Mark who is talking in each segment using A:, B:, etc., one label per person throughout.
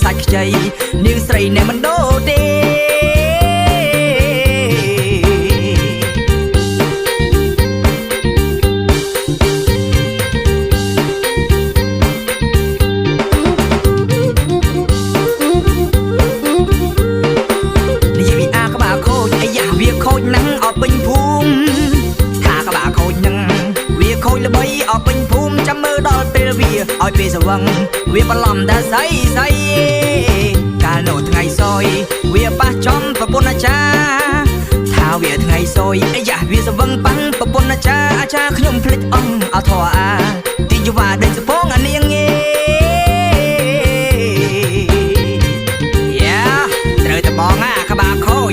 A: សាច់ខ្ចីនាងស្រីនៅមិនដូរទេនិយាយពីអាក្បាលខូចអាយ៉ាវាខូចណាស់អត់ពេញភូមិថាក្បាលខូចហ្នឹងវាខូចល្បីអត់ពេញភូមិចាំមើលដល់ពេលវាឲ្យពេលស្វឹងវាបន្លំតែស្អីកាលនោះថ្ងៃសយវាប៉ះចំប្រពន្ធអាចារ្យថាវាថ្ងៃសយអាយ៉ាវាស្វឹងប៉ាំងប្រពន្ធអាចារ្យខ្ញុំភ្លេចអង្គអធរអាទីយវ៉ាដេញសពងអានាងយ៉ាត្រូវតែបងអាក្បាលខូច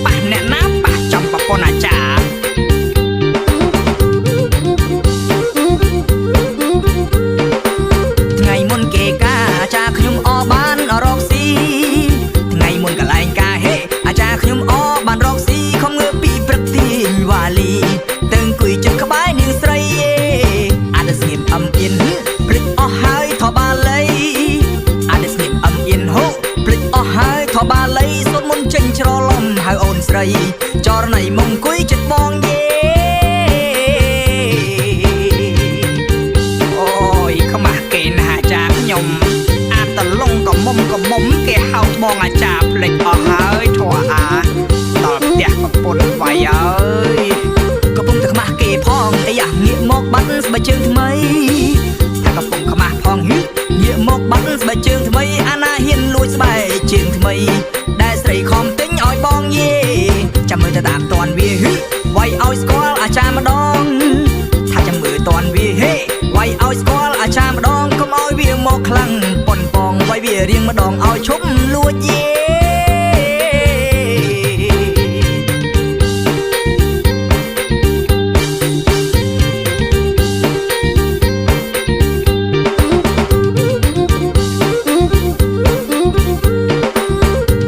A: ប៉ះអ្នកណាប៉ះចំប្រពន្ធអាចារ្យថ្ងៃមុនគេការអាចារ្យខ្ញុំអបានរកស៊ីថ្ងៃមុនកន្លែងការហេអាចារ្យខ្ញុំអបានរកស៊ីខំងើពីព្រឹកទាញវ៉ាលីទៅអង្គុយចិត្តក្បែរនាងស្រីអានស្ងៀមអំអៀនភ្លេចអស់ហើយថបាលីអានស្ងៀមអំអៀនហូភ្លេចអស់ហើយថបាលីសូត្រមុនចេញច្រឡំហៅអូនស្រីចរណៃមកអង្គុយចិត្តបងយេខ្មាស់គេណាអាចារ្យខ្ញុំអាតឡុងក៏មុំគេហៅបងអាចារ្យភ្លេចអស់ហើយធေါ်អាដល់ផ្ទះប្រពន្ធវាយអើយកំពុងតែខ្មាស់គេផងអាយ៉ាងាកមកបាត់ស្បែកជើងថ្មីថាកំពុងខ្មាស់ផងងាកមកបាត់ស្បែកជើងថ្មីអាណាហ៊ានលួចស្បែកជើងថ្មីដែលស្រីខំទិញឲ្យបងយេចាំមើលទៅតាមតន់វាវាយឲ្យស្គាល់អាចារ្យម្ដងថាចាំមើលតន់វាហេវាយឲ្យស្គាល់អាចារ្យម្ដងកុំឲ្យវាមកខ្លាំងប៉ុនប៉ងវាយវារៀងម្ដងឲ្យឈប់លួចយេ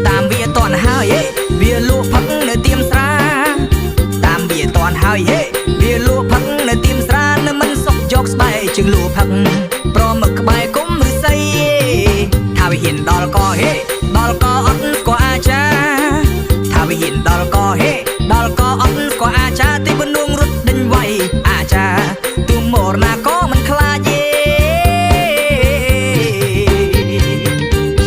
A: តាមវាតន់ហើយវាលក់ផឹកនៅទៀមស្រាតាមវាតន់ហើយវាលក់ផឹកនៅទៀមស្រានៅមិនសុកយកស្បែកជើងលក់ផឹកប្រមឹកក្បែរគុំឫស្សីថាវាហ៊ានដល់កហេដល់កអត់ស្គាល់អាចារ្យថាវាហ៊ានដល់កហេ